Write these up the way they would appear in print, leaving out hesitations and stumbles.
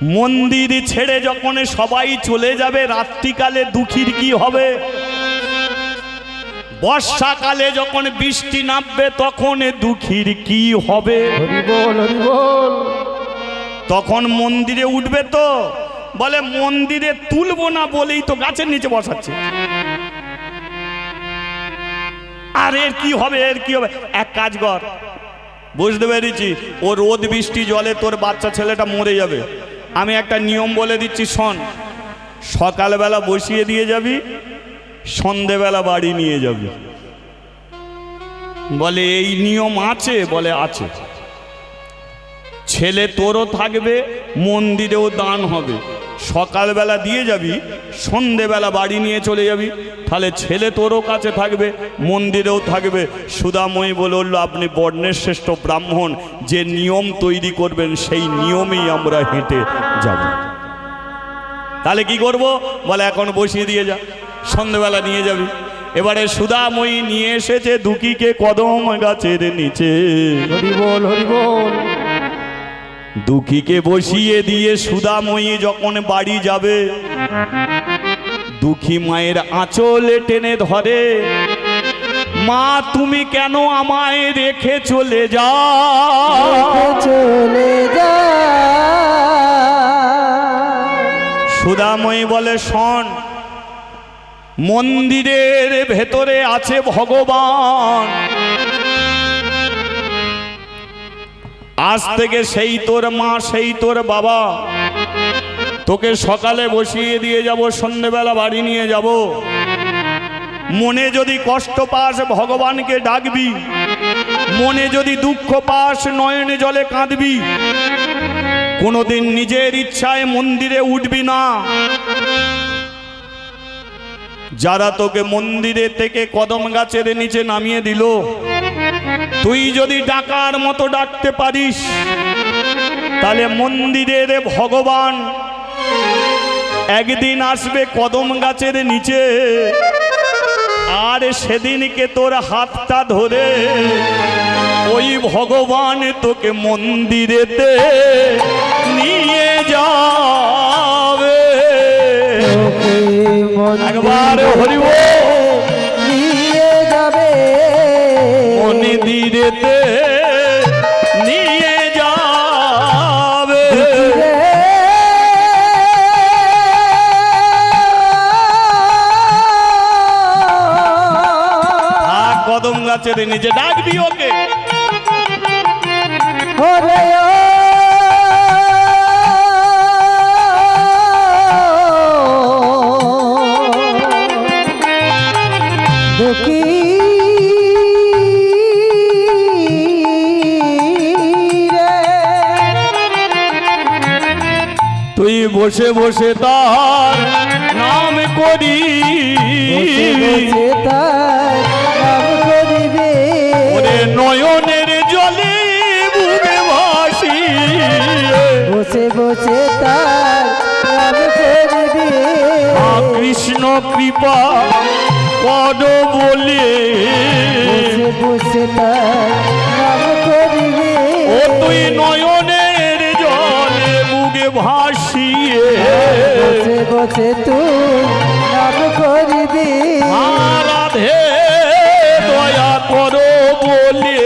মন্দির ছেড়ে যখন সবাই চলে যাবে রাত্রিকালে দুঃখীর কি হবে? বর্ষাকালে যখন বৃষ্টি নামবে তখন দুঃখীর কি হবে? তখন মন্দিরে উঠবে তো, বলে মন্দিরে তুলবো না বলেই তো গাছের নিচে বসাচ্ছে। আর এর কি হবে, এর কি হবে? এক কাজ কর, বুঝতে পেরেছি ও রোদ বৃষ্টি জলে তোর বাচ্চা ছেলেটা মরে যাবে, আমি একটা নিয়ম বলে দিচ্ছি শোন, সকালবেলা বসিয়ে দিয়ে যাবি, সন্ধেবেলা বাড়ি নিয়ে যাবি। বলে এই নিয়ম আছে? বলে আছে। ছেলে তোরও থাকবে, মন্দিরেও দান হবে, সকালবেলা দিয়ে যাবি, সন্ধেবেলা বাড়ি নিয়ে চলে যাবি, তাহলে ছেলে তোরও কাছে থাকবে, মন্দিরেও থাকবে। সুদাময়ী বলল আপনি বর্ণের শ্রেষ্ঠ ব্রাহ্মণ, যে নিয়ম তৈরি করবেন সেই নিয়মেই আমরা হেঁটে যাব। তাহলে কি করব? বলে এখন বসিয়ে দিয়ে যা, সন্ধেবেলা নিয়ে যাবি। এবারে সুদাময়ী নিয়ে এসেছে দুঃখীকে কদম গাছের নিচে। হরি বল, হরি বল। দুঃখীকে বসিয়ে দিয়ে সুদাময়ী যখন বাড়ি যাবে, দুঃখী মায়ের আঁচলে টেনে ধরে, মা তুমি কেন আমায় রেখে চলে যাও? চলে যা। সুদাময়ী বলে শোন, মন্দিরের ভেতরে আছে ভগবান, আজ থেকে সেই তোর মা সেই তোর বাবা, তোকে সকালে বসিয়ে দিয়ে যাব, সন্ধ্যেবেলা বাড়ি নিয়ে যাব। মনে যদি কষ্ট পাস ভগবানকে ডাকবি, মনে যদি দুঃখ পাস নয়নে জলে কাঁদবি, কোনোদিন নিজের ইচ্ছায় মন্দিরে উঠবি না। যারা তোকে মন্দিরে থেকে কদম গাছের নিচে নামিয়ে দিল, তুই যদি ডাকার মতো ডাকতে পারিস, তাহলে মন্দিরের ভগবান একদিন আসবে কদম গাছের নিচে, আর সেদিনকে তোর হাতটা ধরে ওই ভগবান তোকে মন্দিরেতে নিয়ে যাবে। একবার হরি বল। নিয়ে যাবে মন্দিরেতে নিয়ে যাবে। কদম গাছের নিচে ডাকবি ওকে। তুই বসে বসে তার নাম করি, ওরে নয়নের জলে বুকে ভাসি, বসে বসে তার নাম করবি। কৃষ্ণ কৃপা কর বলে, বসে বসে তার নাম করবি। ও তুই নয়নের জলে বুকে ভাসিয়ে, বসে বসে তুই নাম করবি। রাধে দয়া করো বলে,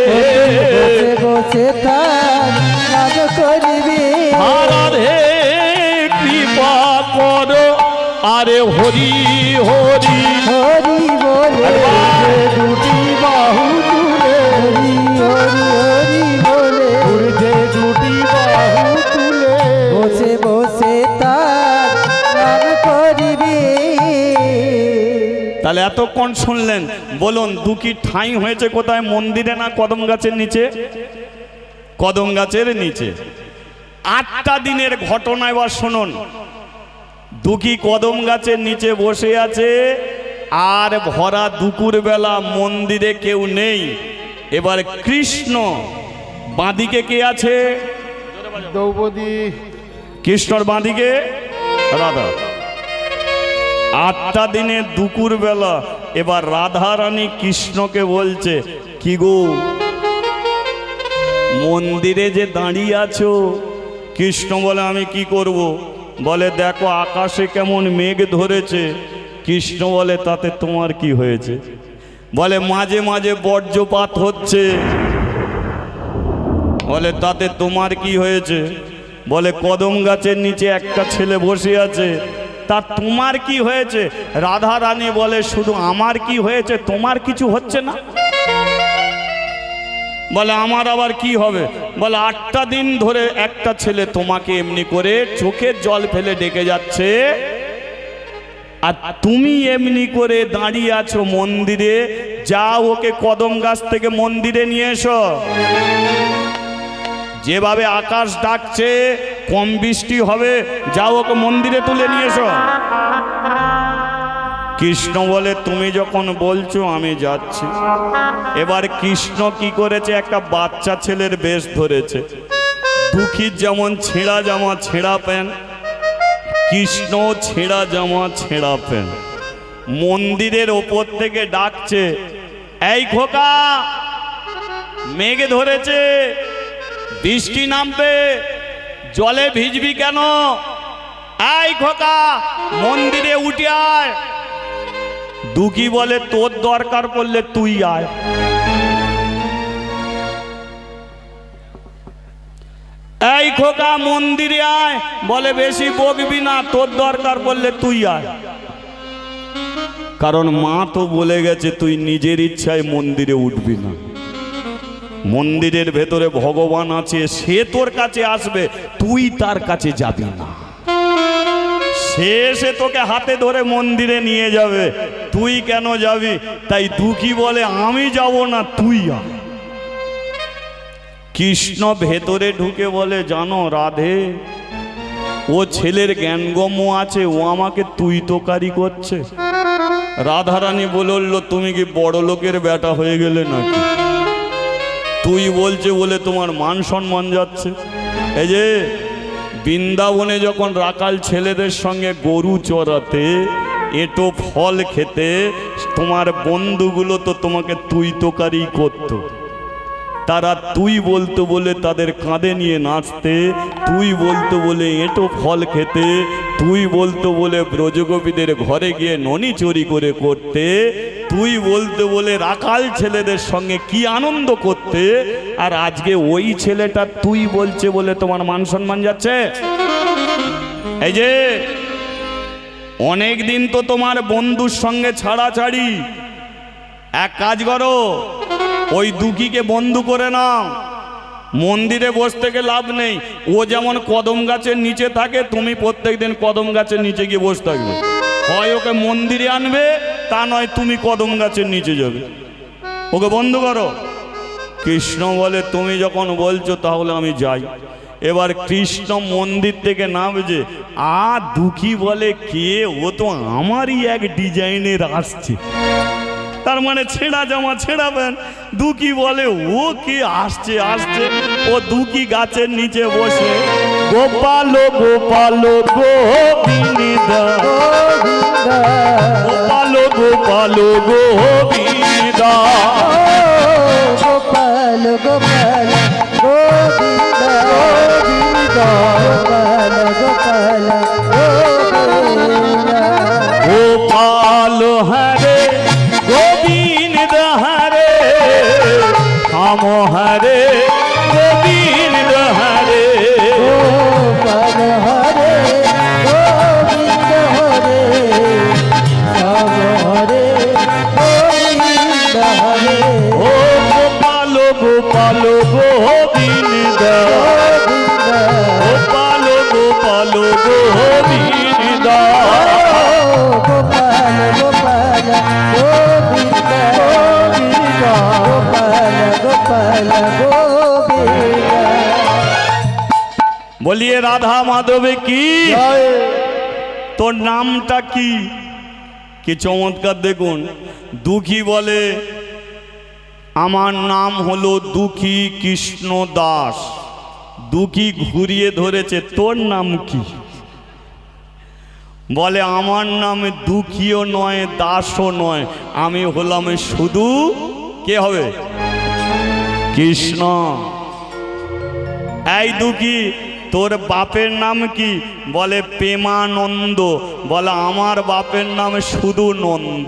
বসে বসে তার নাম করবি। রাধে কৃপা করো। আরে হরি হরি হরি বলে দুটি বাহু তুলে, হরি হরি হরি বলে দুটি বাহু তুলে, বসে বসে তার নাম করবি। তাহলে এতক্ষণ শুনলেন, বলুন দুঃখীর ঠাঁই হয়েছে কোথায়? মন্দিরে না কদম গাছের নিচে? কদম গাছের নিচে। 8টা দিনের ঘটনা এবার শুনুন। দুঃখী কদম গাছের নিচে বসে আছে, আর ভরা দুপুর বেলা, মন্দিরে কেউ নেই। এবার কৃষ্ণ বাঁদিকে কে আছে? দ্রৌপদী। কৃষ্ণর বাঁদিকে রাধা। 8টা দিনে দুপুর বেলা এবার রাধা রানী কৃষ্ণকে বলছে, কি গো মন্দিরে যে দাঁড়িয়ে আছো কৃষ্ণ বলে আমি কি করব? বলে দেখো আকাশে কেমন মেঘ ধরেছে। কৃষ্ণ বলে তাতে তোমার কি হয়েছে? বলে মাঝে মাঝে বজ্রপাত হচ্ছে। বলে তাতে তোমার কি হয়েছে? বলে কদম গাছের নিচে একটা ছেলে বসে আছে, তা তোমার কি হয়েছে? রাধা রানী বলে শুধু আমার কি হয়েছে, তোমার কিছু হচ্ছে না? বলে আমার আবার কি হবে? বলে 8টা দিন ধরে একটা ছেলে তোমাকে এমনি করে চোখের জল ফেলে ডেকে যাচ্ছে, আর তুমি এমনি করে দাঁড়িয়ে আছো মন্দিরে। যাও ওকে কদম গাছ থেকে মন্দিরে নিয়ে এসো। যেভাবে আকাশ ডাকছে কম বৃষ্টি হবে, যাও ওকে মন্দিরে তুলে নিয়ে এসো। কৃষ্ণ বলে তুমি যখন বলছো আমি যাচ্ছি। এবার কৃষ্ণ কি করেছে? একটা বাচ্চা ছেলের বেশ ধরেছে। দুঃখীর যেমন ছেঁড়া জামা ছেঁড়া প্যান্ট, কৃষ্ণ ছেঁড়া জামা ছেঁড়া প্যান্ট, মন্দিরের ওপর থেকে ডাকছে, এই খোকা মেঘ ধরেছে, বৃষ্টি নামবে, জলে ভিজবি কেন? এই খোকা মন্দিরে উঠে আয়। দুঃখী বলে তোর দরকার পড়লে তুই আয়। এই খোকা মন্দিরে আয়। বলে বেশি বকবি না, তোর দরকার পড়লে তুই আয়। কারণ মা তো বলে গেছে তুই নিজের ইচ্ছায় মন্দিরে উঠবি না। মন্দিরের ভেতরে ভগবান আছে, সে তোর কাছে আসবে, তুই তার কাছে যাবি না। সে এসে তোকে হাতে ধরে মন্দিরে নিয়ে যাবে, তুই কেন যাবি? তাই দুঃখী বলে আমি যাব না, তুই আয়। কৃষ্ণ ভেতরে ঢুকে বলে জানো রাধে, ও ছেলের জ্ঞানগম্য আছে, ও আমাকে তুই তোকারি করছে। রাধারানী বলল তুমি কি বড় লোকের বেটা হয়ে গেলে নাকি? তুই বলছে বলে তোমার মান সম্মান যাচ্ছে। এই যে বৃন্দাবনে যখন রাখাল ছেলেদের সঙ্গে গরু চড়াতে, এঁটো ফল খেতে, তোমার বন্ধুগুলো তো তোমাকে তুই তোকারি করতো। তারা তুই বলতো বলে তাদের কাঁধে নিয়ে নাচতে, তুই বলতো বলে এঁটো ফল খেতে, তুই বলতো বলে ব্রজগোপীদের ঘরে গিয়ে ননি চুরি করে করতে, তুই বলতো বলে রাখাল ছেলেদের সঙ্গে কি আনন্দ করতে। আর আজকে ওই ছেলেটা তুই বলছে বলে তোমার মান সম্মান যাচ্ছে। এই যে অনেক দিন তো তোমার বন্ধুর সঙ্গে ছাড়াছাড়ি, এক কাজ করো ওই দুঃখীকে বন্ধু করে নাও। মন্দিরে বসে থেকে লাভ নেই। ও যেমন কদম গাছের নিচে থাকে, তুমি প্রত্যেকদিন কদম গাছের নিচে গিয়ে বসে থাকবে। হয় ওকে মন্দিরে আনবে, তা নয় তুমি কদম গাছের নিচে যাবে। ওকে বন্ধু করো। কৃষ্ণ বলে তুমি যখন বলছো তাহলে আমি যাই। এবার কৃষ্ণ মন্দির থেকে নামছে, দুঃখী বলে কে? ও তো আমারই এক ডিজাইনের আসছে। তার মানে ছেঁড়া জামা ছেঁড়া প্যান্ট। দুঃখী বলে ও কে আসছে আসছে। ও দুঃখী গাছের নিচে বসে গোপাল গোপাল গোবিন্দ, গোপাল গোপাল গোবিন্দ, গোপাল গোপাল গোবিন্দ, গোপাল গোপাল গোবিন্দ, গোপাল হরে গোবিন্দ হরে, রাম হরে গোবিন্দ হরে, গোপাল হরে গোবিন্দ হরে, রাম হরে গোবিন্দ হরে, ও গোপাল গোপাল গোবিন্দ, গোপাল গোপাল গোবিন্দ, গোপাল গোপাল গোবিন্দ, গোপাল গোপাল গোবিন্দ। বলিয়ে রাধা মাধবে কি? তোর নামটা কি? কি চমৎকার দেখুন। দুঃখী বলে আমার নাম হলো দুঃখী কৃষ্ণ দাস। দুঃখী ঘুরিয়ে ধরেছে তোর নাম কি? বলে আমার নাম দুঃখীও নয় দাসও নয়, আমি হলাম শুধু কে হবে? কৃষ্ণ। এই দুঃখী তোর বাপের নাম কি? বলে প্রেমানন্দ। বলে আমার বাপের নাম শুধু নন্দ।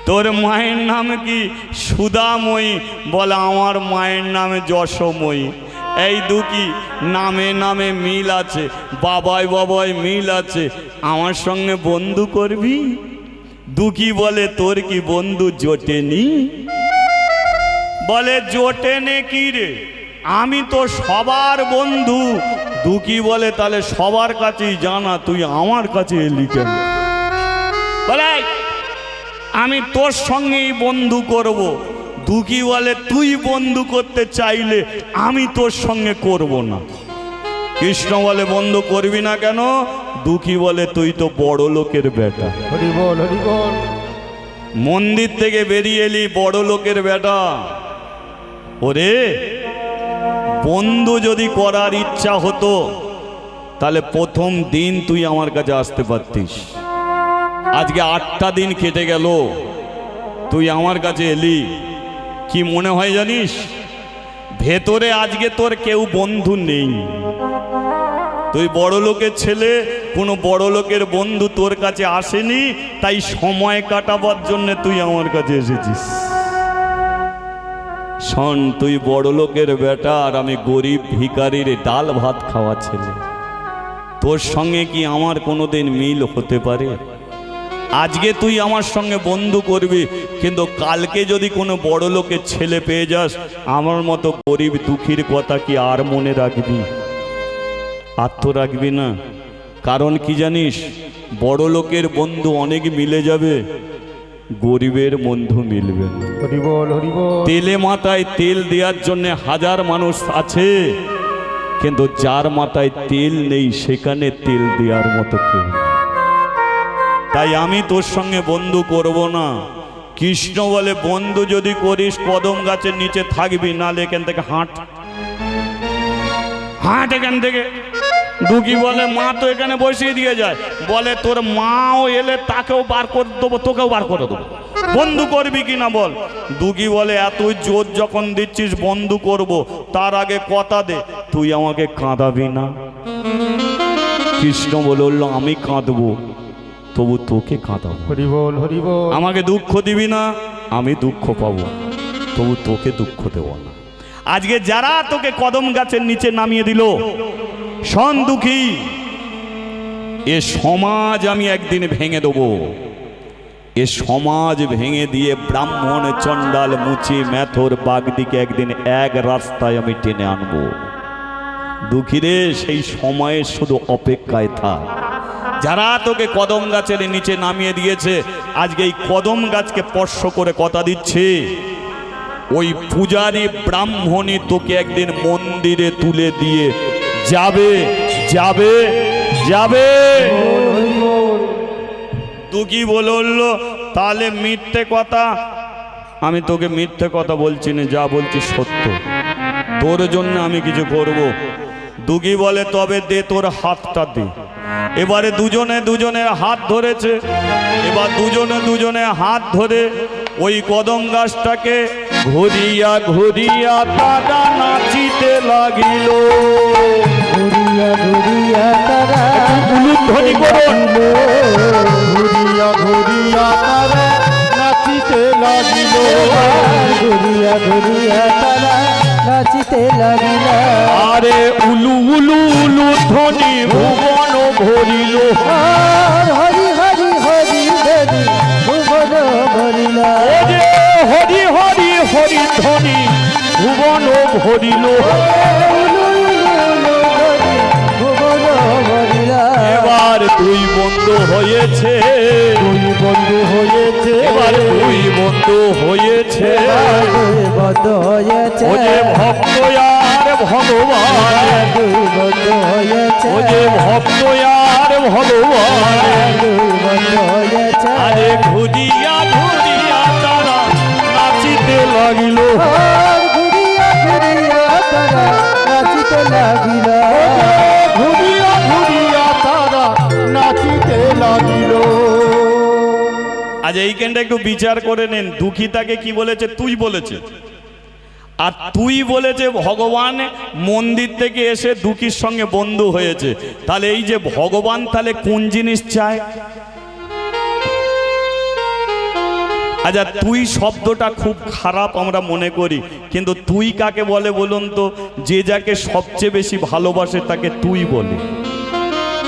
তোর মায়ের নাম কি? সুধাময়ী। বলে আমার মায়ের নাম যশোময়ী। এই দুকি নামে নামে মিল আছে, বাবায় বাবায় মিল আছে, আমার সঙ্গে বন্ধু করবি? দুকি বলে তোর কি বন্ধু জোটেনি? বলে জোটেনে কি রে, আমি তো সবার বন্ধু। দুকি বলে তাহলে সবার কাছেই জানা, তুই আমার কাছে এলি কেন? বলে আমি তোর সঙ্গেই বন্ধু করব। দুকি বলে তুই বন্ধু করতে চাইলে আমি তোর সঙ্গে করব না। কৃষ্ণ বলে বন্ধু করবি না কেন? দুকি বলে তুই তো বড় লোকের বেটা। হরি বল হরি বল। মন্দির থেকে বেরিয়ে এলি বড় লোকের বেটা। ওরে বন্ধু যদি করার ইচ্ছা হতো তাহলে প্রথম দিন তুই আমার কাছে আসতে পারতিস। আজকে 8টা দিন কেটে গেল, তুই আমার কাছে এলি। কি মনে হয় জানিস? ভেতরে আজকে তোর কেউ বন্ধু নেই। তুই বড় লোকের ছেলে, কোনো বড় লোকের বন্ধু তোর কাছে আসেনি, তাই সময় কাটাবার জন্য তুই আমার কাছে এসেছিস। শোন, তুই বড় লোকের বেটা আর আমি গরিব ভিখারির ডাল ভাত খাওয়া ছেলে। তোর সঙ্গে কি আমার কোনোদিন মিল হতে পারে? আজকে তুই আমার সঙ্গে বন্ধু করবি, কিন্তু কালকে যদি কোনো বড় লোকের ছেলে পেয়ে যাস, আমার মতো গরিব দুঃখীর কথা কি আর মনে রাখবি? আর তো রাখবি না। কারণ কি জানিস? বড় লোকের বন্ধু অনেক মিলে যাবে, গরিবের বন্ধু মিলবে না। হরি বল হরি বল। তেলে মাথায় তেল দেওয়ার জন্য হাজার মানুষ আছে, কিন্তু যার মাথায় তেল নেই সেখানে তেল দেওয়ার মতো কেউ। তাই আমি তোর সঙ্গে বন্ধু করব না। কৃষ্ণ বলে বন্ধু যদি করিস কদম গাছের নিচে থাকবি, নালে এখান থেকে হাঁট হাঁট এখান থেকে। দুকি বলে মা তো এখানে বসিয়ে দিয়ে যায়। বলে তোর মাও এলে তাকেও বার করে দেবো, তোকেও বার করে দেবো। বন্ধু করবি কিনা বল? দুকি বলে এতই জোর যখন দিচ্ছিস বন্ধু করব, তার আগে কথা দে তুই আমাকে কাঁদাবি না। কৃষ্ণ বলল আমি কাঁদবো, তবু তোকে কাঁদাবো। হরি বল হরি বল। আমাকে দুঃখ দিবি না, আমি দুঃখ পাবো, তবু তোকে দুঃখ দেব না। আজকে যারা তোকে কদম গাছের নিচে নামিয়ে দিল, শোন দুঃখী, এ সমাজ আমি একদিন ভেঙে দেবো। এ সমাজ ভেঙে দিয়ে ব্রাহ্মণ চণ্ডাল মুচি মেথর বাগদিকে একদিন এক রাস্তায় আমি টেনে আনবো। দুঃখীরে সেই সময়ের শুধু অপেক্ষায় থাক। যারা তোকে কদম গাছের নিচে নামিয়ে দিয়েছে, আজকে এই কদম গাছকে স্পর্শ করে কথা দিচ্ছে, ওই পূজারী ব্রাহ্মণী তোকে একদিন মন্দিরে তুলে দিয়ে যাবে যাবে যাবে। দুঃখী বলল তাহলে মিথ্যে কথা? আমি তোকে মিথ্যে কথা বলছি না, যা বলছি সত্য। তোর জন্য আমি কিছু করব। দুঃখী বলে তবে দে তোর হাতটা দে। এবারে দুজনে দুজনের হাত ধরেছে। এবার দুজনে দুজনে হাত ধরে ওই কদম গাছটাকে ঘুরিয়া ঘুরিয়া তারা নাচিতে লাগিল। ঘুরিয়া ঘুরিয়া তারা উলুধ্বনি করুন। ঘুরিয়া ঘুরিয়া তারা নাচিতে লাগিল। ঘুরিয়া ঘুরিয়া তারা নাচিতে লাগিল। আরে উলু উলু উলু ধ্বনি ভুবন ভরিল। হরি হরি হরি হরি ভুবন ভরিল। হরি হরি হরি ধ্বনি ভুবন ভরিল। ভুবন ভরিল। এবার দুই বন্ধু হয়েছে, দুই বন্ধু হয়েছে। এবার দুই বন্ধু হয়েছে। বন্ধু হয়েছে। ও যে ভক্ত আর ভগবান, দুই বন্ধু হয়েছে। ও যে ভক্ত আর ভগবান। দুই বন্ধু হয়েছে। আরে ঘুরিয়া ঘুরিয়া তারা নাচিতে লাগিল। ঘুরিয়া ঘুরিয়া তারা নাচিতে লাগিল। ঘুরিয়া ঘুরিয়া তারা নাচিতে লাগিল। আজ এইখানটা একটু বিচার করে নেন, দুঃখী তাকে কি বলেছে? তুই বলেছে। আর তুই বলে যে ভগবান মন্দির থেকে এসে দুঃখীর সঙ্গে বন্ধু হয়েছে, তাহলে এই যে ভগবান তাহলে কোন জিনিস চায়? আচ্ছা, তুই শব্দটা খুব খারাপ আমরা মনে করি, কিন্তু তুই কাকে বলে বলুন তো? যে যাকে সবচেয়ে বেশি ভালোবাসে তাকে তুই বলে,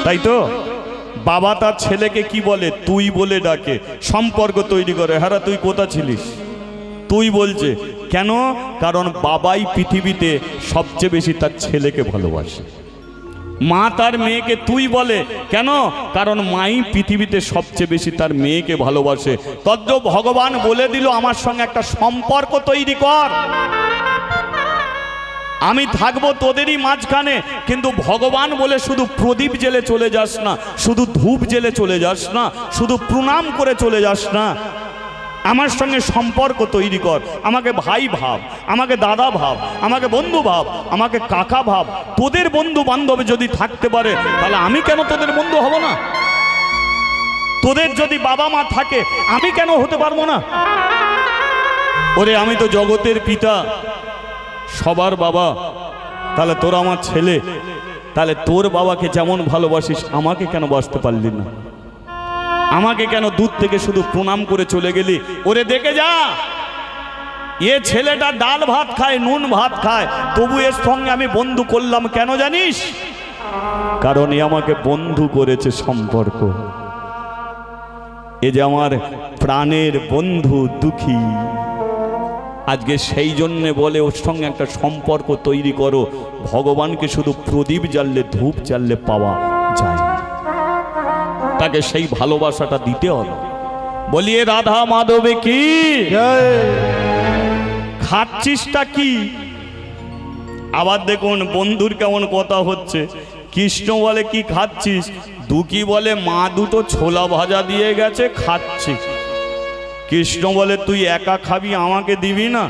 তাই তো? বাবা তার ছেলেকে কি বলে? তুই বলে ডাকে, সম্পর্ক তৈরি করে। হ্যাঁ, তুই কোথা ছিলিস? তুই বলছে কেন? কারণ বাবাই পৃথিবীতে সবচেয়ে বেশি তার ছেলেকে ভালোবাসে। মা তার মেয়েকে তুই বলে কেন? কারণ মাই পৃথিবীতে সবচেয়ে বেশি তার মেয়েকে ভালোবাসে। তদ্রূপ ভগবান বলে দিল আমার সঙ্গে একটা সম্পর্ক তৈরি কর, আমি থাকবো তোদেরই মাঝখানে। কিন্তু ভগবান বলে শুধু প্রদীপ জেলে চলে যাস না, শুধু ধূপ জেলে চলে যাস না, শুধু প্রণাম করে চলে যাস না। আমার সঙ্গে সম্পর্ক তৈরি কর, আমাকে ভাই ভাব, আমাকে দাদা ভাব, আমাকে বন্ধু ভাব, আমাকে কাকা ভাব। তোদের বন্ধু বান্ধব যদি থাকতে পারে তাহলে আমি কেন তোদের বন্ধু হব না? তোদের যদি বাবা মা থাকে আমি কেন হতে পারবো না? ওরে আমি তো জগতের পিতা, সবার বাবা, তাহলে তোরা আমার ছেলে, তাহলে তোর বাবাকে যেমন ভালোবাসিস আমাকে কেন বাসতে পারলি না? আমাকে কেন দূর থেকে শুধু প্রণাম করে চলে গেলি? ওরে দেখে যা, এ ছেলেটা ডাল ভাত খায়, নুন ভাত খায়, তবু এর সঙ্গে আমি বন্ধু করলাম কেন জানিস? কারণ এ আমাকে বন্ধু করেছে, সম্পর্ক। এ যে আমার প্রাণের বন্ধু দুঃখী, আজকে সেই জন্যে বলে ওর সঙ্গে একটা সম্পর্ক তৈরি করো। ভগবানকে শুধু প্রদীপ জ্বাললে, ধূপ জ্বাললে পাওয়া যায় না, তাকে সেই ভালোবাসাটা দিতে হবে। বলিয়ে রাধা মাধবে কি খাচ্ছিসটা কি? আবার দেখুন বন্ধুর কেমন কথা হচ্ছে। কৃষ্ণ বলে কি খাচ্ছিস? দুঃখী বলে মা দুটো ছোলা ভাজা দিয়ে গেছে, খাচ্ছি। কৃষ্ণ বলে তুই একা খাবি, আমাকে দিবি না?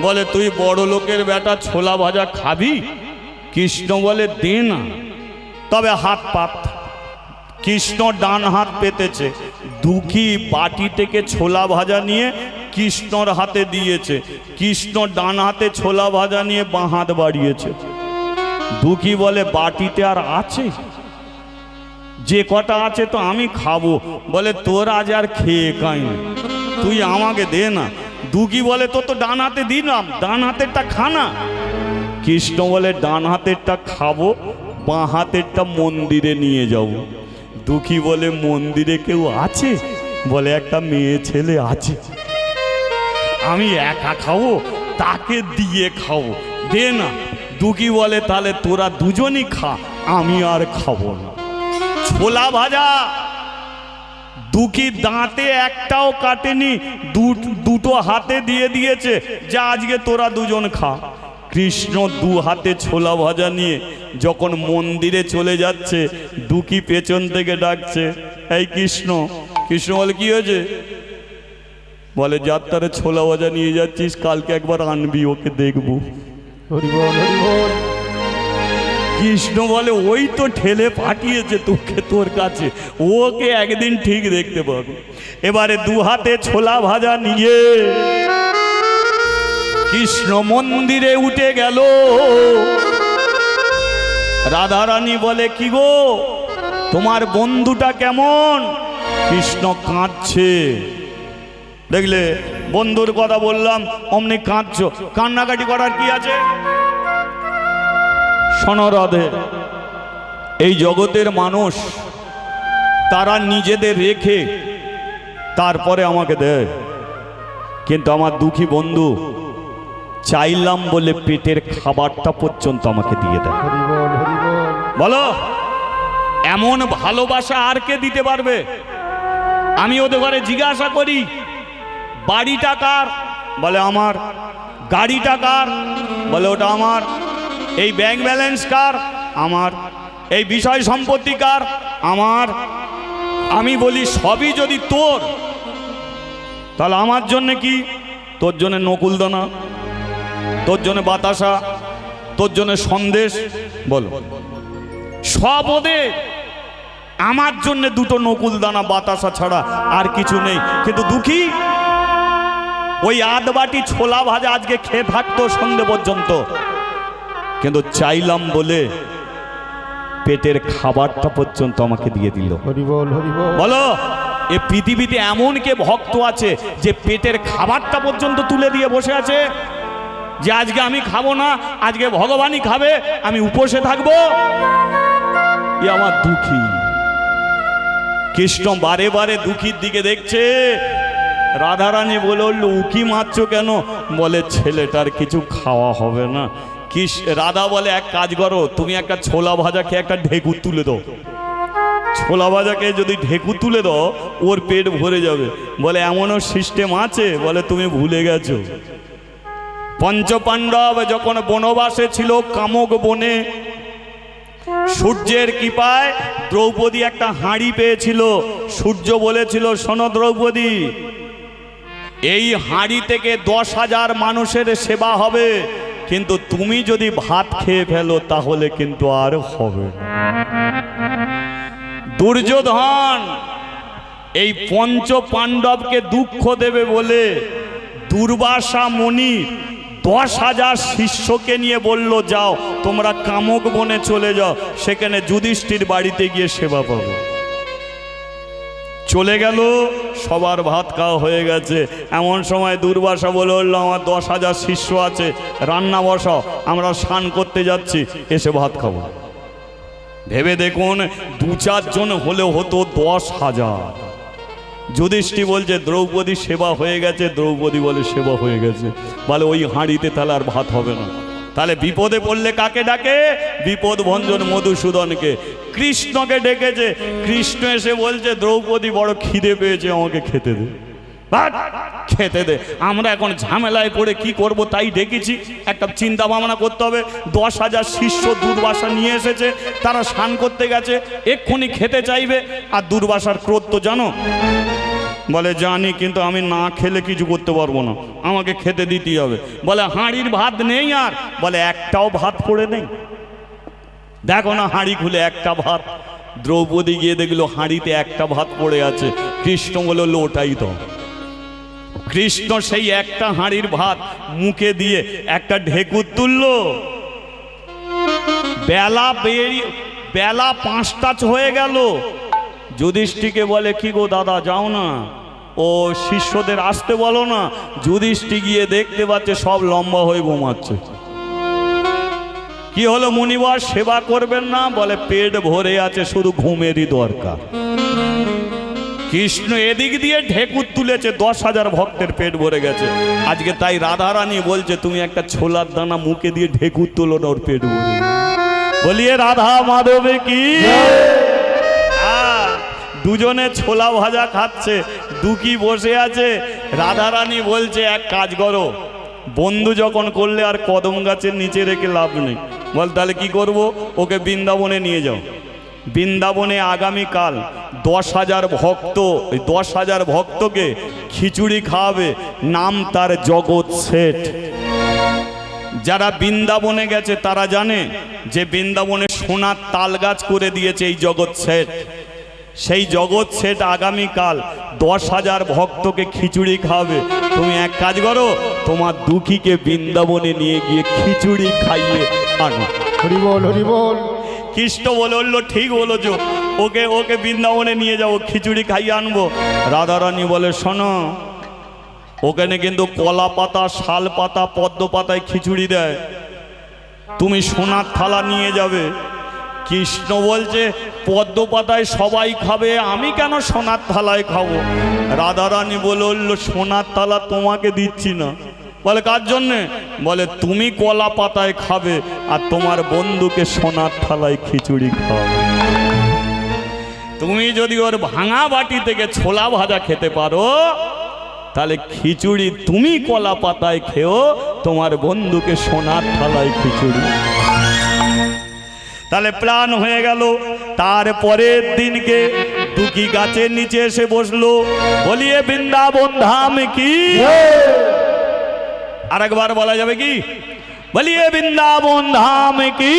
বলে তুই বড় লোকের বেটা, ছোলা ভাজা খাবি? কৃষ্ণ বলে দে না, তবে হাত পাত। কৃষ্ণ ডান হাত পেতেছে, দুঃখী বাটি থেকে ছোলা ভাজা নিয়ে কৃষ্ণর হাতে দিয়েছে। কৃষ্ণ ডান হাতে ছোলা ভাজা নিয়ে বাঁ হাত বাড়িয়েছে। দুঃখী বলে বাটিতে আর আছে? যে কটা আছে তো আমি খাবো। বলে তোর আজ আর খেয়ে কাইনি, তুই আমাকে দে না। দুঃখী বলে তো ডান হাতে দিলাম, ডান হাতেরটা খা না। কৃষ্ণ বলে ডান হাতেরটা খাবো, বাঁ হাতেরটা মন্দিরে নিয়ে যাব। দুঃখী বলে মন্দিরে কেউ আছে? বলে একটা মেয়ে ছেলে আছে। আমি একা খাবো, তাকে দিয়ে খাবো, দে না। দুঃখী বলে তাহলে তোরা দুজনই খা, আমি আর খাবো না। ছোলা ভাজা দুঃখী দাঁতে একটাও কাটেনি, দুটো হাতে দিয়ে দিয়েছে, যা আজকে তোরা দুজন খা। কৃষ্ণ দু হাতে ছোলা ভাজা নিয়ে যখন মন্দিরে চলে যাচ্ছে, দুঃখী পেছন থেকে ডাকছে, এই কৃষ্ণ। কৃষ্ণ বলে কি হয়েছে? বলে যাত্রারে ছোলা ভাজা নিয়ে যাচ্ছিস, কালকে একবার আনবি, ওকে দেখবো। কৃষ্ণ বলে ওই তো ঠেলে পাঠিয়েছে তোকে তোর কাছে, ওকে একদিন ঠিক দেখতে পাবে। এবারে দু হাতে ছোলা ভাজা নিয়ে কৃষ্ণ মন্দিরে উঠে গেল। রাধারানী বলে কি গো, তোমার বন্ধুটা কেমন? কৃষ্ণ কাঁদছে। দেখলে বন্ধুর কথা বললাম, অমনি কাঁদছো, কান্নাকাটি করার কি আছে? শোনো রাধে, এই জগতের মানুষ তারা নিজেদের রেখে তারপরে আমাকে দেয়, কিন্তু আমার দুঃখী বন্ধু চাইলাম বলে পেটের খাবারটা পর্যন্ত আমাকে দিয়ে দেয়। বলো এমন ভালোবাসা আর কে দিতে পারবে? আমি ওদের ঘরে জিজ্ঞাসা করি বাড়িটা কার? বলে আমার। গাড়িটা কার? বলে ওটা আমার। এই ব্যাংক ব্যালেন্স কার? আমার। এই বিষয় সম্পত্তি কার? আমার। আমি বলি সবই যদি তোর, তাহলে আমার জন্য কি? তোর জন্য নকুলদানা, তোর জন্য বাতাসা, তোর জন্য সন্দেশ, বলো সব ওদের। আমার জন্য দুটো নকুলদানা বাতাসা ছাড়া আর কিছু নেই। কিন্তু দুঃখী ওই আধ বাটি ছোলা ভাজা আজকে খেয়ে থাকতো সন্ধে পর্যন্ত, কিন্তু চাইলাম বলে পেটের খাবারটা পর্যন্ত আমাকে দিয়ে দিল। হরি বল হরি বল। বলো, এ পৃথিবীতে এমন কে ভক্ত আছে যে পেটের খাবারটা পর্যন্ত তুলে দিয়ে বসে আছে, যে আজকে আমি খাবো না, আজকে ভগবানই খাবে, আমি উপোসে থাকবো? এ আমার দুঃখী। কৃষ্ণ বারে বারে দুঃখীর দিকে দেখছে। রাধারানী বলে উঠলো, উকি মারছো কেন? বলে ছেলেটার কিছু খাওয়া হবে না। রাধা বলে, এক কাজ করো, তুমি একটা ছোলা ভাজা খেয়ে একটা ঢেকুর তুলে দাও। ছোলা ভাজাকে যদি ঢেকুর তুলে দাও ওর পেট ভরে যাবে। বলে এমনও সিস্টেম আছে? বলে তুমি ভুলে গেছো। পঞ্চপাণ্ডব যখন বনবাসে ছিল কামক বনে, সূর্যের কৃপায় দ্রৌপদী একটা হাঁড়ি পেয়েছিল। সূর্য বলেছিল, শোনো দ্রৌপদী, এই হাঁড়ি থেকে 10,000 মানুষের সেবা হবে, কিন্তু তুমি যদি ভাত খেয়ে ফেলো তাহলে কিন্তু আর হবে না। দুর্যোধন এই পঞ্চ পাণ্ডবকে দুঃখ দেবে বলে দুর্বাসা মুনি 10,000 শিষ্যকে নিয়ে বলল, যাও তোমরা কামক বনে চলে যাও, সেখানে যুধিষ্ঠির বাড়িতে গিয়ে সেবা পাবে। চলে গেল, সবার ভাত খাওয়া হয়ে গেছে। এমন সময় দুর্বাসা বলে উঠলো, আমার 10,000 শিষ্য আছে, রান্না বসাও, আমরা স্নান করতে যাচ্ছি, এসে ভাত খাবো। ভেবে দেখুন, 2-4 জন হলে হতো 10,000। যুধিষ্ঠির বলছে, দ্রৌপদী সেবা হয়ে গেছে। দ্রৌপদী বলে, সেবা হয়ে গেছে। বলে ওই হাঁড়িতে তাহলে আর ভাত হবে না। তাহলে বিপদে পড়লে কাকে ডাকে? বিপদ ভঞ্জন মধুসূদনকে। কৃষ্ণকে ডেকেছে। কৃষ্ণ এসে বলছে, দ্রৌপদী বড় খিদে পেয়েছে, আমাকে খেতে দে, খেতে দে। আমরা এখন ঝামেলায় পড়ে কি করব তাই ডেকেছি। একটা চিন্তা ভাবনা করতে হবে। 10,000 শিষ্য দুর্বাসা নিয়ে এসেছে, তারা স্নান করতে গেছে, এক্ষুনি খেতে চাইবে। আর দুর্বাসার ক্রোধ তো জানো। বলে জানি, কিন্তু আমি না খেলে কিছু করতে পারবো না, আমাকে খেতে দিতেই হবে। বলে হাঁড়ির ভাত নেই আর? বলে একটাও ভাত পড়ে নেই, দেখো না হাঁড়ি খুলে একটা ভাত। দ্রৌপদী গিয়ে দেখলো হাঁড়িতে একটা ভাত পড়ে আছে। কৃষ্ণ বলল, ওটাই তো। কৃষ্ণ সেই একটা হাঁড়ির ভাত মুখে দিয়ে একটা ঢেকুর তুলল। বেলা 5টা হয়ে গেল। যুধিষ্ঠিরকে বলে, কি গো দাদা, যাও না, ও শিষ্যদের আসতে বলো না। যুধিষ্ঠির গিয়ে দেখতে পাচ্ছে সব লম্বা হয়ে ঘুমাচ্ছে। কি হলো মুনিবর, সেবা করবেন না? বলে পেট ভরে আছে, শুধু ঘুমেরই দরকার। কৃষ্ণ এদিক দিয়ে ঢেকুর তুলেছে, 10,000 ভক্তের পেট ভরে গেছে। আজকে তাই রাধারানী বলছে, তুমি একটা ছোলার দানা মুখে দিয়ে ঢেকুর তুলো না, ওর পেট ভরে। বলিয়ে রাধা মাধবে কি। দুজনে ছোলা ভাজা খাচ্ছে, দুঃখী বসে আছে। রাধারানী বলছে, এক কাজ করো, বন্ধু যখন করলে আর কদম গাছের নিচে রেখে লাভ নেই। বল তাহলে কি করব? ওকে বৃন্দাবনে নিয়ে যাও। বৃন্দাবনে আগামীকাল 10,000 ভক্ত, ওই 10,000 ভক্তকে খিচুড়ি খাওয়াবে। নাম তার জগৎ শেঠ। যারা বৃন্দাবনে গেছে তারা জানে যে বৃন্দাবনে সোনার তাল গাছ করে দিয়েছে এই জগৎ শেঠ। সেই জগৎ শেঠ আগামীকাল 10,000 ভক্তকে খিচুড়ি খাওয়াবে। তুমি এক কাজ করো, তোমার দুঃখীকে বৃন্দাবনে নিয়ে গিয়ে খিচুড়ি খাইয়ে আনো। হরি বল হরি বল। কৃষ্ণ বললো, ঠিক বলেছো, ওকে বৃন্দাবনে নিয়ে যাবো, খিচুড়ি খাইয়ে আনবো। রাধারানী বলে, শোনো, ওখানে কিন্তু কলা পাতা, শাল পাতা, পদ্ম পাতায় খিচুড়ি দেয়, তুমি সোনার থালা নিয়ে যাবে। কৃষ্ণ বলছে, পদ্ম পাতায় সবাই খাবে, আমি কেন সোনার থালায় খাবো? রাধারানী বলল, সোনার থালা তোমাকে দিচ্ছি না। বলে কার জন্যে? বলে তুমি কলা পাতায় খাবে আর তোমার বন্ধুকে সোনার থালায় খিচুড়ি খাওয়াবে। তুমি যদি ওর ভাঙা বাটি থেকে ছোলা ভাজা খেতে পারো, তাহলে খিচুড়ি তুমি কলা পাতায় খেও, তোমার বন্ধুকে সোনার থালায় খিচুড়ি। তাহলে প্ল্যান হয়ে গেল। তারপরের দিনকে দুঃখী গাছের নিচে এসে বসলো। বলিয়ে বৃন্দাবন ধাম কি। আরেকবার বলা যাবে কি? বলিয়ে বৃন্দাবন ধাম কি।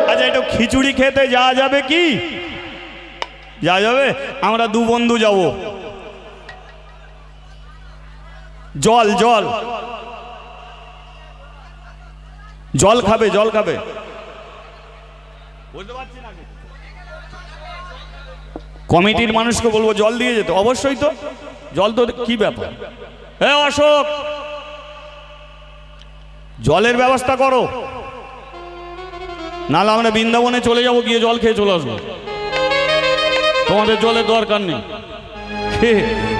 আচ্ছা, একটু খিচুড়ি খেতে যাওয়া যাবে কি? যাওয়া যাবে? আমরা 2 বন্ধু যাব। জল জল জল খাবে, জল খাবে। বুঝতে পারছি না, কমিটির মানুষকে বলবো জল দিয়ে যেতে। অবশ্যই তো, জল তো কি ব্যাপার। হ্যাঁ অশোক, জলের ব্যবস্থা করো, নাহলে আমরা বৃন্দাবনে চলে যাবো, গিয়ে জল খেয়ে চলে আসবো। তোমাদের জলের দরকার নেই।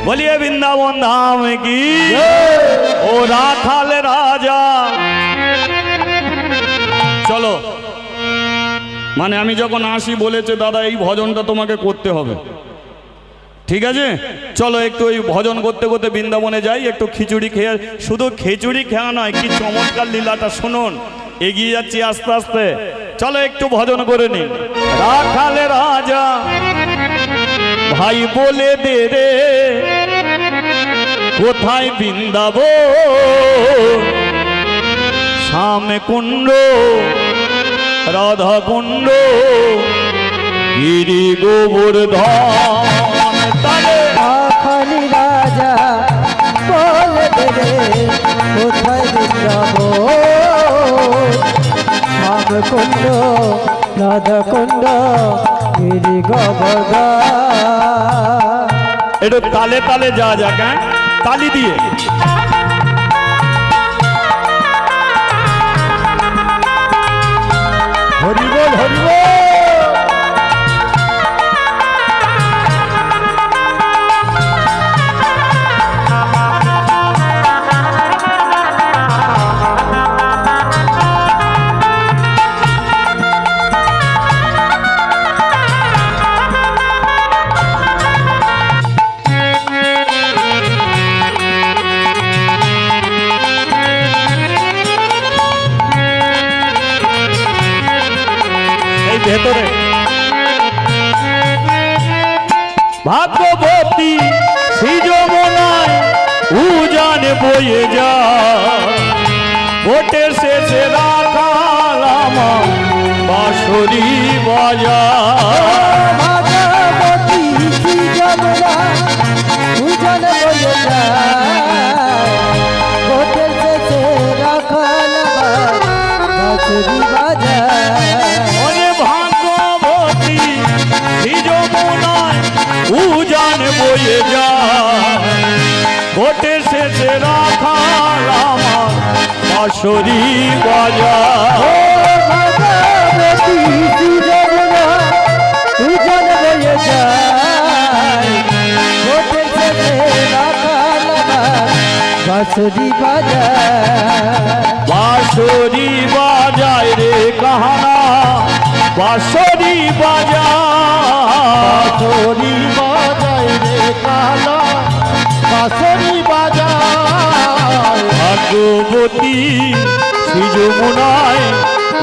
বলিয়ে বৃন্দাবন ধাম কি, ও রাখাল রাজা। চলো, মানে আমি যখন আসি বলেছে দাদা এই ভজনটা তোমাকে করতে হবে, ঠিক আছে? চলো একটু ওই ভজন করতে করতে বৃন্দাবনে যাই, একটু খিচুড়ি খেয়ে। শুধু খিচুড়ি খেয়া নয়, কি চমৎকার লীলাটা শুনুন। এগিয়ে যাচ্ছি আস্তে আস্তে, চলো একটু ভজন করে নিন। রাখাল রাজা ভাই বলে দে রে, কোথায় বৃন্দাবন, শ্যাম কুণ্ড রাধা কুণ্ড গিরি গোবর্ধন। তালে রাখাল রাজা বলে দে রে, কোথায় বৃন্দাবন, শ্যাম কুণ্ড রাধা কুণ্ড গিরি গোবর্ধন। একটু তালে তালে যা যাক, হ্যাঁ তালি দিয়ে। হরি বল, হরি বল। ভেতরে ভাগ্যবতী সৃজমনায় উজান বয়ে যা, ভোটের শেষে রাখাল আমার বাঁশরি বাজা। ভাগবতী যমুনা উজান বয়ে যায়, ভোটের শেষে রাখাল আমার বাঁশরি বাজায়। ভাগ্যবতী সৃজমনায় উজান বয়ে যা, ভোটের শেষে রাখাল আমার বাঁশরি বাজা। ভাগবতী যমুনা উজান বয়ে যায়, ভোটের শেষে রাখাল আমার বাঁশরি বাজায়। বাঁশরি বাজায় রে কাহানা, বাঁশরি বাজায়, বাঁশরি বাজায় রে কালা, বাঁশরি বাজায়। ভাগ্যবতী সৃজমনায়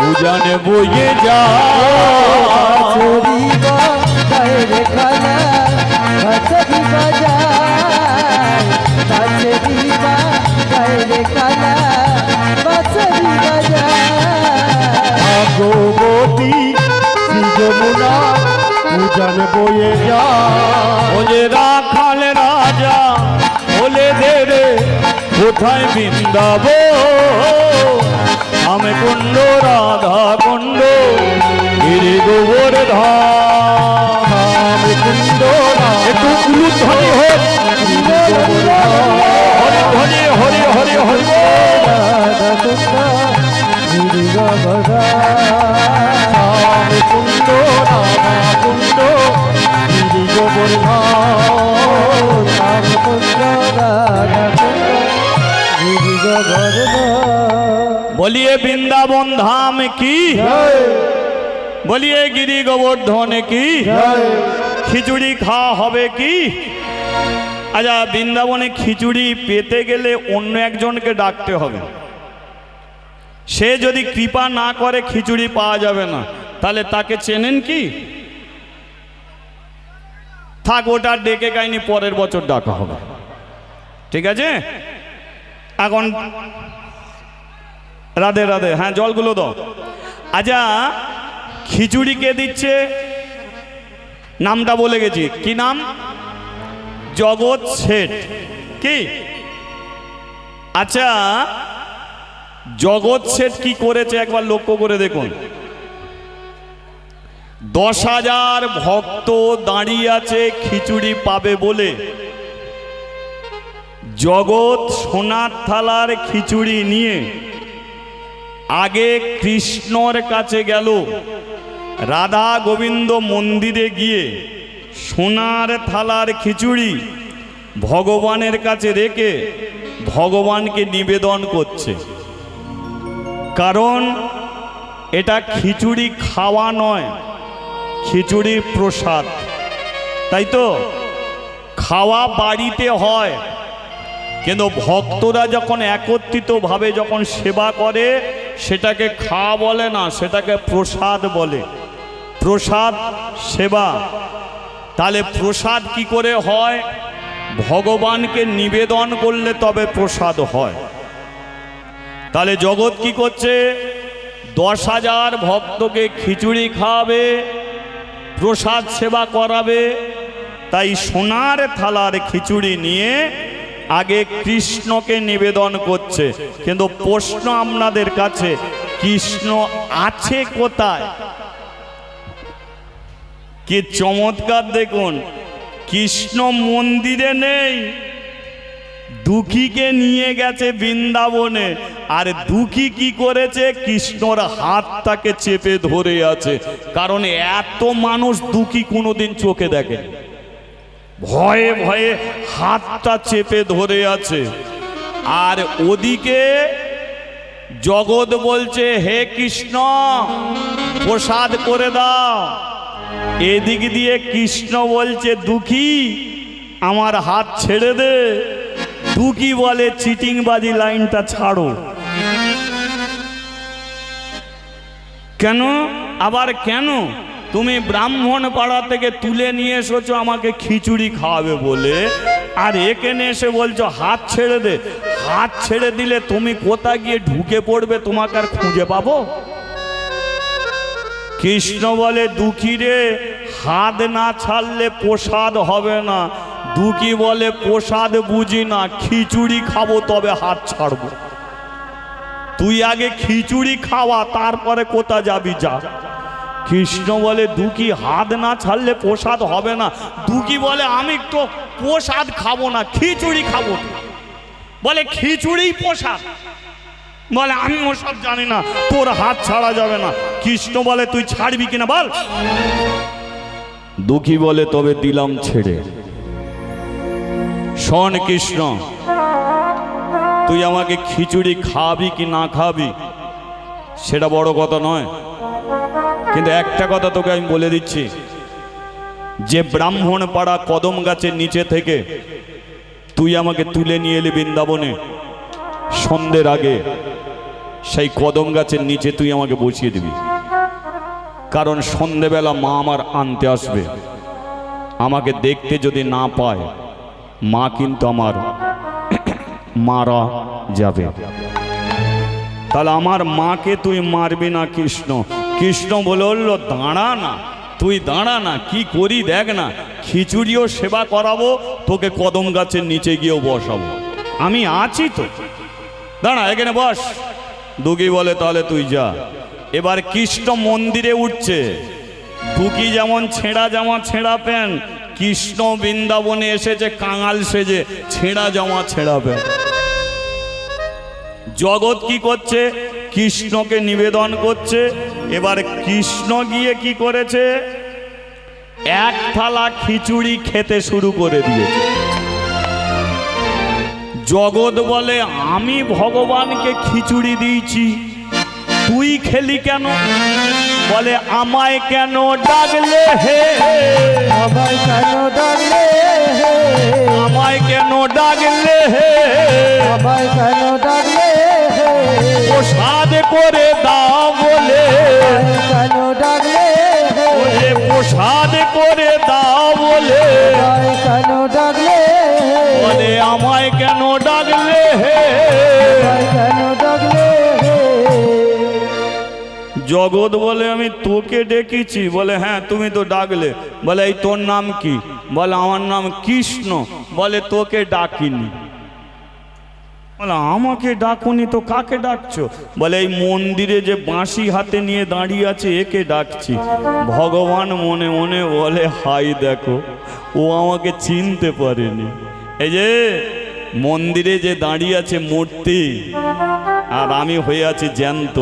উজান বয়ে যায়। বাঁশরি বাজায় রে কালা, বাঁশরি বাজায়, বাঁশরি বাজায় রে কালা, বাঁশরি বাজায়। ভাগ্যবতী যমুনা উজান বয়ে যায়। ওলে রাখাল রাজা বলে দে রে, কোথায় বৃন্দাবন, আমি কুণ্ড রাধা কুণ্ড গিরি গোবর্ধন। আমি কুণ্ড একটু উলুধ্বনি হোক, হরি হরি হরি হরি রাধা কুণ্ড গিরি গোবর্ধন। আমি কুণ্ড রাধা কুণ্ড গিরি গোবর্ধন। রাধা কুণ্ড রাধা কুণ্ড গিরি গোবর্ধন। বলিয়ে বৃন্দাবন ধাম কি, বলিয়ে গিরি গোবর্ধন কি, খিচুড়ি খাওয়া হবে কি? আচ্ছা, বৃন্দাবনে খিচুড়ি পেতে গেলে অন্য একজনকে ডাকতে হবে। সে যদি কৃপা না করে খিচুড়ি পাওয়া যাবে না, তাহলে তাকে চেনেন কি? থাক, ওটা ডেকে কাইনি, পরের বছর ডাকা হবে, ঠিক আছে? এখন রাধে রাধে, হ্যাঁ জলগুলো দাও। আচ্ছা, খিচুড়ি কে দিচ্ছে? নামটা বলে গেছি, কি নাম? জগৎ শেঠ। কি আচ্ছা, জগৎ শেঠ কি করেছে একবার লক্ষ্য করে দেখুন। 10,000 ভক্ত দাঁড়িয়ে আছে খিচুড়ি পাবে বলে। জগৎ সোনার থালার খিচুড়ি নিয়ে আগে কৃষ্ণর কাছে গেল, রাধা গোবিন্দ মন্দিরে গিয়ে সোনার থালার খিচুড়ি ভগবানের কাছে রেখে ভগবানকে নিবেদন করছে। কারণ এটা খিচুড়ি খাওয়া নয়, খিচুড়ির প্রসাদ, তাই তো? খাওয়া বাড়িতে হয়, কিন্তু ভক্তরা যখন একত্রিতভাবে যখন সেবা করে সেটাকে খাওয়া বলে না, সেটাকে প্রসাদ বলে। প্রসাদ সেবা। তাহলে প্রসাদ কি করে হয়? ভগবানকে নিবেদন করলে তবে প্রসাদ হয়। তাহলে জগৎ কি করছে? 10,000 ভক্তকে খিচুড়ি খাওয়াবে, প্রসাদ সেবা করাবে। তাই সোনার থালার খিচুড়ি নিয়ে আগে কৃষ্ণকে নিবেদন করছে। কিন্তু প্রশ্ন আপনাদের কাছে, কৃষ্ণ আছে কোথায়? কি চমৎকার দেখুন, কৃষ্ণ মন্দিরে নেই, দুঃখীকে নিয়ে গেছে বৃন্দাবনে। আর দুঃখী কি করেছে? কৃষ্ণর হাতটাকে চেপে ধরে আছে। কারণ এত মানুষ দুঃখী কোনোদিন চোখে দেখে, ভয়ে ভয়ে হাতটা চেপে ধরে আছে। আর ওদিকে জগৎ বলছে, হে কৃষ্ণ প্রসাদ করে দাও। এদিক দিয়ে কৃষ্ণ বলছে, দুঃখী আমার হাত ছেড়ে দে। দুঃখী বলে, চিটিংবাজি লাইনটা ছাড়ো। কেন? আবার কেন? তুমি ব্রাহ্মণ পাড়া থেকে তুলে নিয়ে এসেছো আমাকে খিচুড়ি খাওয়াবে বলে, আর এখানে এসে বলছো হাত ছেড়ে দে। হাত ছেড়ে দিলে তুমি কোথায় গিয়ে ঢুকে পড়বে, তোমাকে আর খুঁজে পাবো? কৃষ্ণ বলে, দুঃখী রে, হাত না ছাড়লে প্রসাদ হবে না। দুঃখী বলে, প্রসাদ বুঝি না, খিচুড়ি খাবো তবে হাত ছাড়বো। তুই আগে খিচুড়ি খাওয়া, তারপরে কোথা যাবি যা। কৃষ্ণ বলে, দুঃখী হাত না ছাড়লে প্রসাদ হবে না। দুঃখী বলে, আমি তো প্রসাদ খাবো না, খিচুড়ি খাবো। বলে, খিচুড়ি প্রসাদ? বলে, আমি ওসব জানি না, তোর হাত ছাড়া যাবে না। কৃষ্ণ বলে, তুই ছাড়বি কিনা বল। দুঃখী বলে, তবে দিলাম ছেড়ে। শোন কৃষ্ণ, তুই আমাকে খিচুড়ি খাবি কি না খাবি সেটা বড় কথা নয়, কিন্তু একটা কথা তোকে আমি বলে দিচ্ছি, যে ব্রাহ্মণ পাড়া কদম গাছের নিচে থেকে তুই আমাকে তুলে নিয়ে এলি বৃন্দাবনে সন্ধ্যের আগে, সেই কদম গাছের নিচে তুই আমাকে বসিয়ে দিবি। কারণ সন্ধ্যেবেলা মা আমার আনতে আসবে, আমাকে দেখতে যদি না পায় মা কিন্তু আমার মারা যাবে। তাহলে আমার মাকে তুই মারবি না কৃষ্ণ। কৃষ্ণ বলল, দাঁড়া না, তুই দাঁড়া না, কি করি দেখ না, খিচুড়িও সেবা করাবো, তোকে কদম গাছের নিচে গিয়েও বসাবো, আমি আছি তো, দাঁড়া এখানে বস। দুঃখী বলে, তাহলে তুই যা। এবার কৃষ্ণ মন্দিরে উঠছে, দুঃখী যেমন ছেঁড়া জামা ছেঁড়া প্যান্ট, কৃষ্ণ বৃন্দাবনে এসেছে কাঙাল সেজে ছেঁড়া জামা ছেঁড়া প্যান্ট। জগৎ কি করছে? কৃষ্ণকে নিবেদন করছে। এবার কৃষ্ণ গিয়ে কি করেছে? এক থালা খিচুড়ি খেতে শুরু করে দিয়েছে। জগৎ বলে, আমি ভগবানকে খিচুড়ি দিয়েছি, তুই খেলি কেন? বলে, আমায় কেন ডাকলে হে, আমায় কেন ডাকলে হে, আমায় কেন ডাকলে হে, আমায় কেন ডাকলে হে, প্রসাদ করে দাও বলে, কেন ডাকলে হে, বলে প্রসাদ করে দাও বলে, আমায় কেন ডাকলে হে, বলে আমায় কেন ডাকলে হে। আমায় কেন ডাকলে হে। জগৎ বলে, আমি তোকে ডেকেছি। বলে, হ্যাঁ তুমি তো ডাকলে। বলে, এই তোর নাম কি? বলে, আমার নাম কৃষ্ণ। বলে, তোকে ডাকিনি। বলে আমাকে ডাকুনি তো কাকে ডাকছো? বলে এই মন্দিরে যে বাঁশি হাতে নিয়ে দাঁড়িয়ে আছে একে ডাকছি। ভগবান মনে মনে বলে হাই দেখো, ও আমাকে চিনতে পারেনি। এই যে মন্দিরে যে দাঁড়িয়ে আছে মূর্তি, আর আমি হয়ে আছি জ্যান্ত।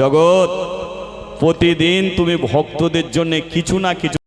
জগৎ, প্রতিদিন তুমি ভক্তদের জন্য কিছু না কিছু